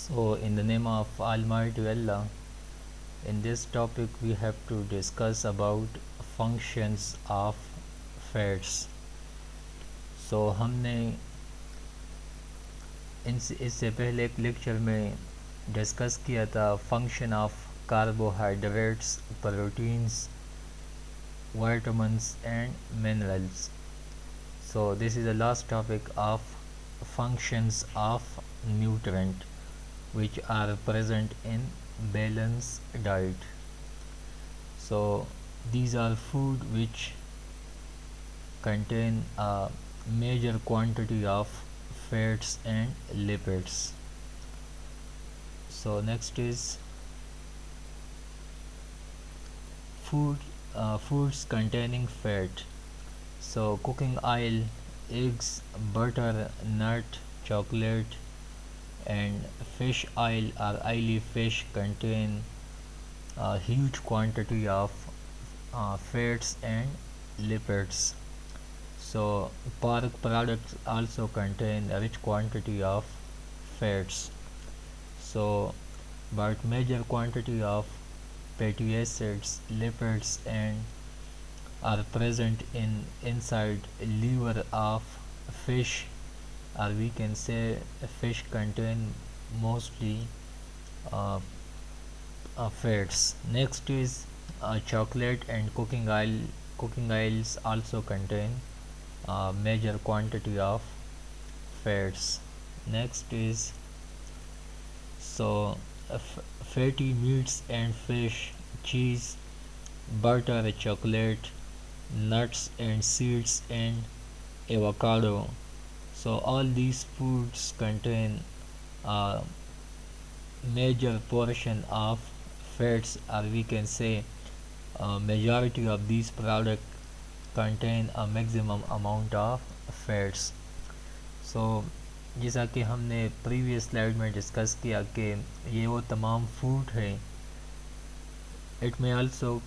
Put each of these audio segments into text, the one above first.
So, in the name of Almighty Allah, in this topic we have to discuss about functions of fats. So, हमने इससे पहले एक lecture में discuss किया था function of carbohydrates, proteins, vitamins and minerals. So this is the last topic of functions of nutrient which are present in balanced diet. So these are food which contain a major quantity of fats and lipids. So next is foods containing fat. So cooking oil, eggs, butter, nut, chocolate, and fish oil or oily fish contain a huge quantity of fats and lipids. So pork products also contain a rich quantity of fats. So but major quantity of fatty acids, lipids, and are present in inside liver of fish, or we can say fish contain mostly uh, fats. Next is chocolate and cooking oil. Cooking oils also contain major quantity of fats. Next is so fatty meats and fish, cheese, butter, chocolate, nuts and seeds, and avocado. So all these foods contain a major portion of fats, or we can say majority of these products contain a maximum amount of fats. So जैसा कि हमने previous slide में discuss किया कि ये वो तमाम food है. इट में also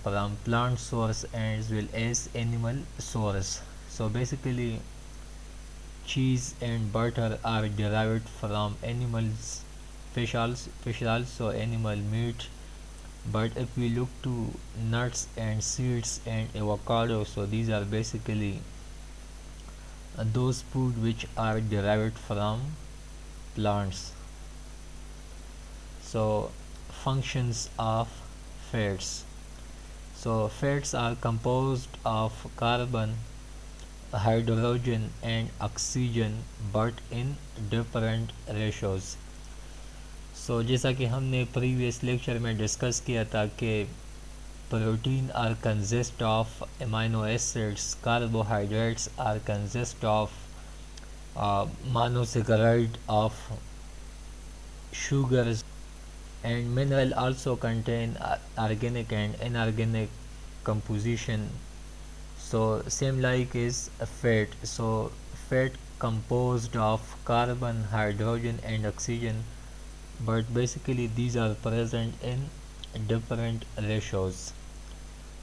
from plant source as well as animal source. So basically cheese and butter are derived from animals. Fish also animal meat. But if we look to nuts and seeds and avocado, so these are basically those food which are derived from plants. So functions of fats. So fats are composed of carbon, hydrogen and oxygen but in different ratios. So जैसा कि हमने previous lecture में discuss किया था कि protein are consist of amino acids, carbohydrates are consist of monosaccharide of sugars, and mineral also contain organic and inorganic composition. So same like is a fat. So fat composed of carbon, hydrogen and oxygen, but basically these are present in different ratios.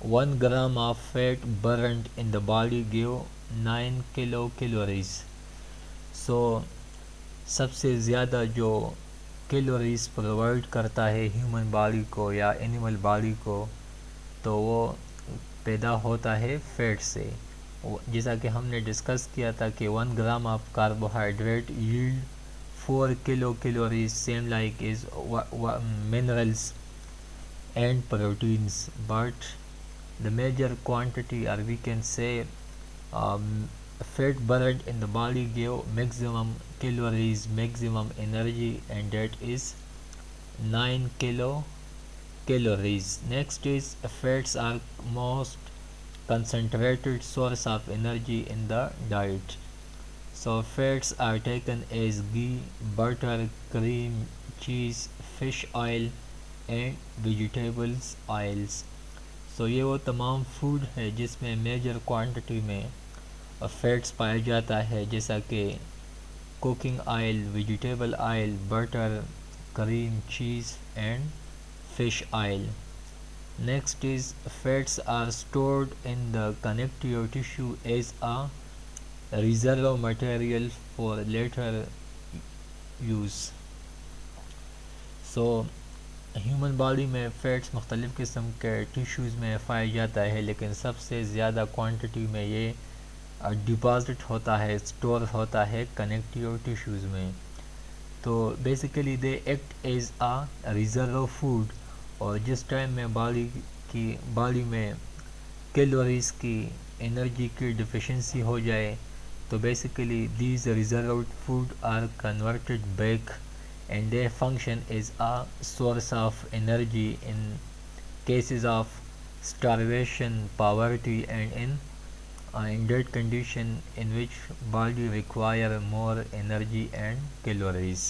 1 gram of fat burned in the body give 9 kilocalories. So सबसे ज़्यादा जो calories provide करता है human body को या animal body को, तो वो पैदा होता है फैट से. जैसा कि हमने डिस्कस किया था कि 1 gram of carbohydrate yield 4 kilo calories, same like is minerals and proteins. But the major quantity, or we can say fat burned in the body give maximum calories, maximum energy, and that is 9 kilocalories. Next is fats are most concentrated source of energy in the diet. So fats are taken as ghee, butter, cream, cheese, fish oil and vegetables oils. So ये वो तमाम food है जिसमें major quantity में fats पाया जाता है, जैसा कि cooking oil, vegetable oil, butter, cream, cheese and fish oil. Next is fats are stored in the connective tissue as a reserve material for later use. So human body में fats मुख्तलिफ़ किस्म के tissues में पाया जाता है, लेकिन सबसे ज़्यादा क्वांटिटी में ये डिपॉज़िट होता है, स्टोर होता है कनेक्टिव टिश्यूज़ में। तो basically they act as a reserve of food, और जिस टाइम में बॉडी में कैलोरीज़ की, एनर्जी की डिफिशेंसी हो जाए, तो basically these reserved food are converted back and they function as a source of energy in cases of starvation, poverty, and in that condition in which body require more energy and calories.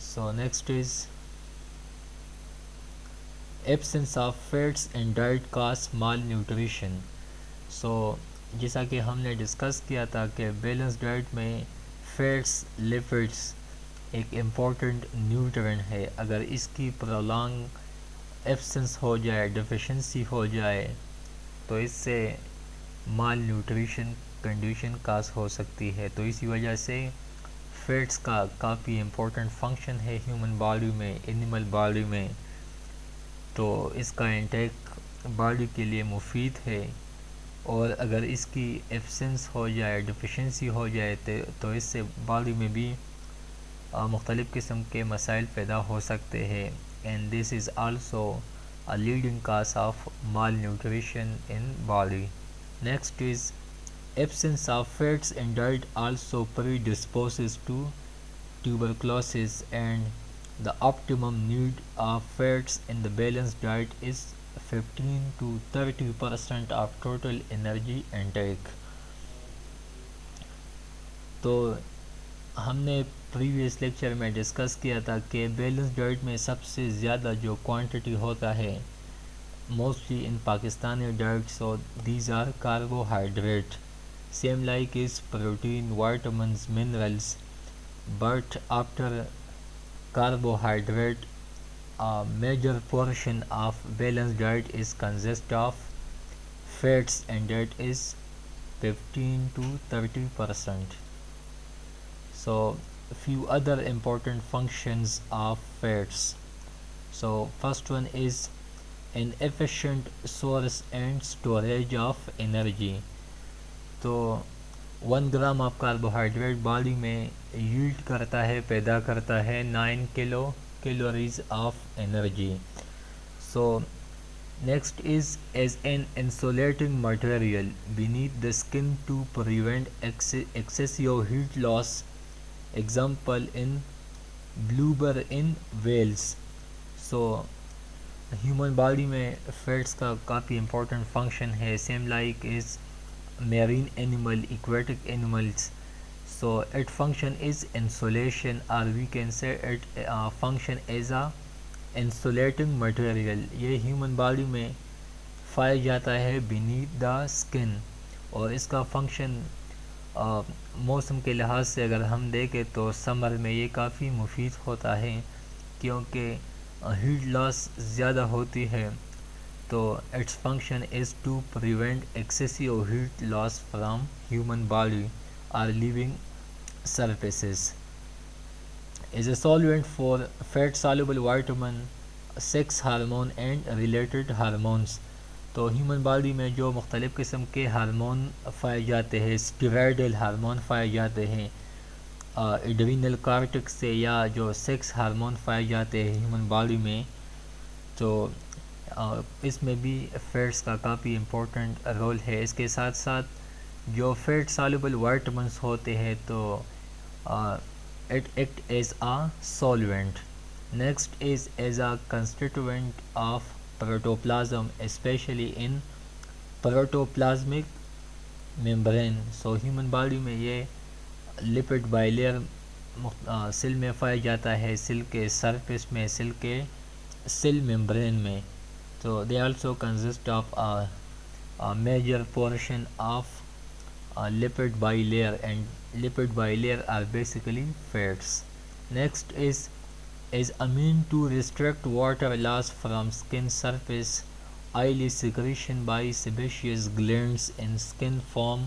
So next is absence of fats and diet cause malnutrition. सो जैसा कि हमने discuss किया था कि balance diet में fats, lipids एक important nutrient है। अगर इसकी प्रोलॉन्ग एब्सेंस हो जाए, डिफिशेंसी हो जाए, तो इससे माल न्यूट्रिशन कंडीशन काज हो सकती है। तो इसी वजह से फैट्स का काफ़ी इम्पोर्टेंट फंक्शन है ह्यूमन बॉडी में, एनिमल बॉडी में। तो इसका इंटेक बॉडी के लिए मुफीद है, और अगर इसकी एब्सेंस हो जाए, डिफिशेंसी हो जाए, तो इससे बॉडी में भी मुख्तलिफ़ किस्म के मसाइल पैदा हो सकते हैं, and this is also a leading cause of malnutrition in body. Next is absence of fats in diet also predisposes to tuberculosis, and the optimum need of fats in the balanced diet is 15 to 30% of total energy intake. तो हमने previous lecture में discuss किया था कि balance diet में सबसे ज़्यादा जो क्वांटिटी होता है mostly in Pakistani diet, so these are carbohydrate, same like is protein, vitamins, minerals, but after carbohydrate a major portion of balanced diet is consist of fats, and that is 15 to 30%. So few other important functions of fats. So first one is an efficient source and storage of energy. तो 1 gram of carbohydrate body में yield करता है, पैदा करता है 9 calories of energy. So next is as an insulating material beneath the skin to prevent excessive heat loss, example in blubber in whales. So human body में fats का काफ़ी important function है, same like is marine animal, aquatic animals. So it function is insulation, or we can say it function as a insulating material. ये human body में पाया जाता है beneath the skin, और इसका फंक्शन मौसम के लिहाज से अगर हम देखें तो समर में ये काफ़ी मुफीद होता है, क्योंकि हीट लॉस ज़्यादा होती है. तो its function is to prevent excessive heat loss from human body or living surfaces. Is a solvent for fat soluble vitamin, sex hormone and related hormones. तो ह्यूमन बॉडी में जो मुख्तलिफ़ किस्म के हार्मोन पाए जाते हैं, स्टेरॉयडल हार्मोन पाए जाते हैं एड्रीनल कॉर्टेक्स से, या जो सेक्स हार्मोन पाए जाते हैं ह्यूमन बॉडी में, तो इसमें भी फैट्स का काफ़ी इम्पोर्टेंट रोल है. इसके साथ साथ जो फैट सॉल्युबल विटामिन्स होते हैं, तो it act as a solvent. Next is as a constituent of protoplasm, specially in protoplasmic membrane. So human body में ये लिपिड बाइलेयर सेल में पाया जाता है, सेल के सरफेस में, सेल के सेल मेम्ब्रेन में. So they also consist of a major portion of lipid bilayer, and lipid bilayer are basically fats. Next is amine to restrict water loss from skin surface. Oily secretion by sebaceous glands in skin form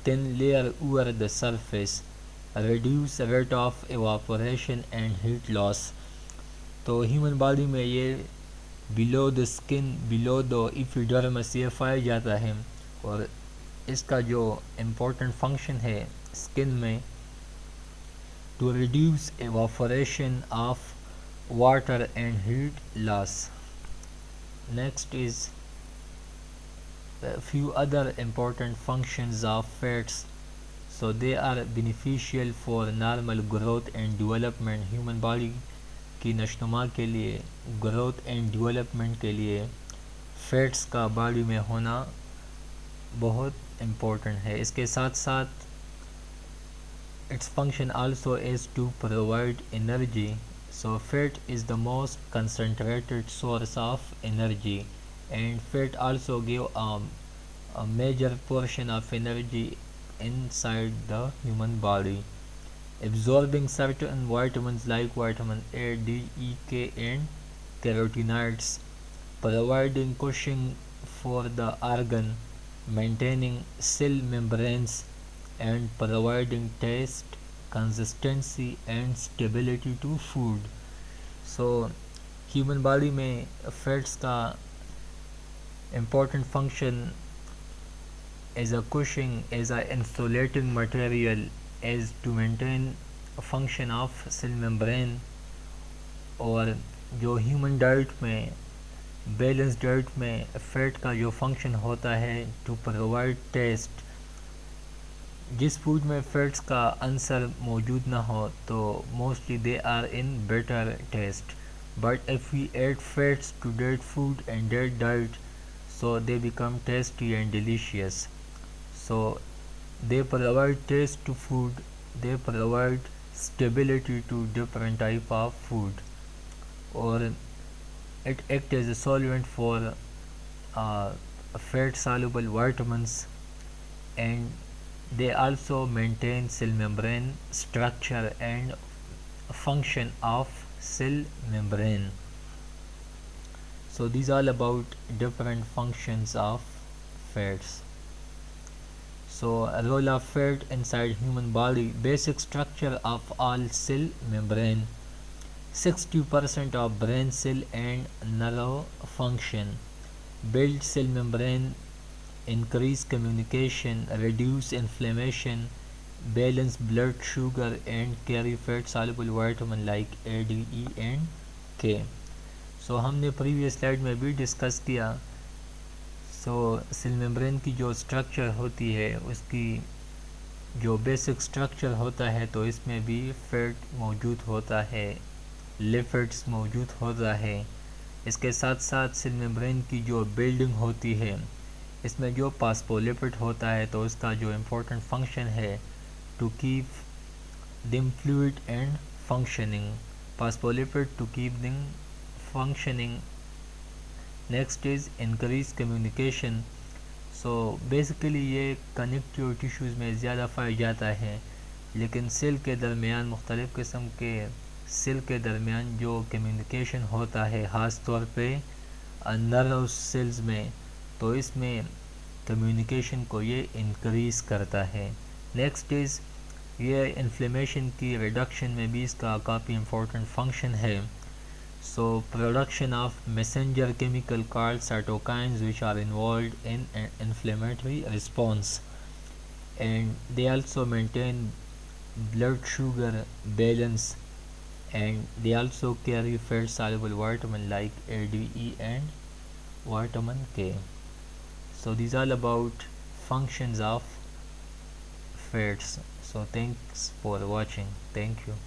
thin layer over the surface. reduce rate of evaporation and heat loss. तो human body में ये below the skin below the epidermis ये पाया जाता है, और इसका जो इम्पोर्टेंट फंक्शन है स्किन में to reduce evaporation of water and heat loss. Next is a few other important functions of fats. So they are beneficial for normal growth and development. Human body की नशोनुमा के लिए, growth and development के लिए fats का body में होना बहुत important है. इसके साथ साथ its function also is to provide energy. So fat is the most concentrated source of energy, and fat also give a major portion of energy inside the human body, absorbing certain vitamins like vitamin A, D, E, K and carotenoids, providing cushioning for the organ, maintaining cell membranes and providing taste, consistency and stability to food. So human body में fats का important function as a cushioning, as a insulating material, as to maintain function of cell membrane. और जो human diet में, balance diet में fat का जो function होता है टू प्रोवाइड टेस्ट. जिस फूड में फैट्स का अंसर मौजूद ना हो तो mostly they are in better taste, but if we add fats to that food and that diet so they become tasty and delicious. So they provide taste to food, they provide stability to different type of food, or it act as a solvent for fat soluble vitamins, and they also maintain cell membrane structure and function of cell membrane. So these are all about different functions of fats. So a role of fat inside human body. Basic structure of all cell membrane. 60% of brain cell and nerve function. Build cell membrane, increase communication, reduce inflammation, balance blood sugar and carry fat soluble vitamin like A, D, E and K. सो हमने previous slide में भी discuss किया. सो cell membrane की जो structure होती है, उसकी जो बेसिक स्ट्रक्चर होता है, तो इसमें भी फैट मौजूद होता है, लिपिड्स मौजूद होता है. इसके साथ साथ सेल मेम्ब्रेन की जो बिल्डिंग होती है, इसमें जो फॉस्फोलिपिड होता है, तो उसका जो इम्पोर्टेंट फंक्शन है to keep them fluid and functioning. Phospholipid to keep them functioning. Next is increase communication. So basically ये कनेक्टिव टिश्यूज़ में ज़्यादा पाया जाता है, लेकिन सेल के दरमियान, मुख्तलिफ़ किस्म के सेल के दरमियान जो कम्युनिकेशन होता है, ख़ास तौर पे नर्व सेल्स में, तो इसमें कम्युनिकेशन को ये इंक्रीज़ करता है. नेक्स्ट इज़ ये इन्फ्लेमेशन की रिडक्शन में भी इसका काफ़ी इम्पोर्टेंट फंक्शन है. So production of messenger chemical called cytokines which are involved in an inflammatory response, and they also maintain blood sugar balance, and they also carry fat soluble vitamin like A, D, E and vitamin K. So these are about functions of fats. So thanks for watching. Thank you.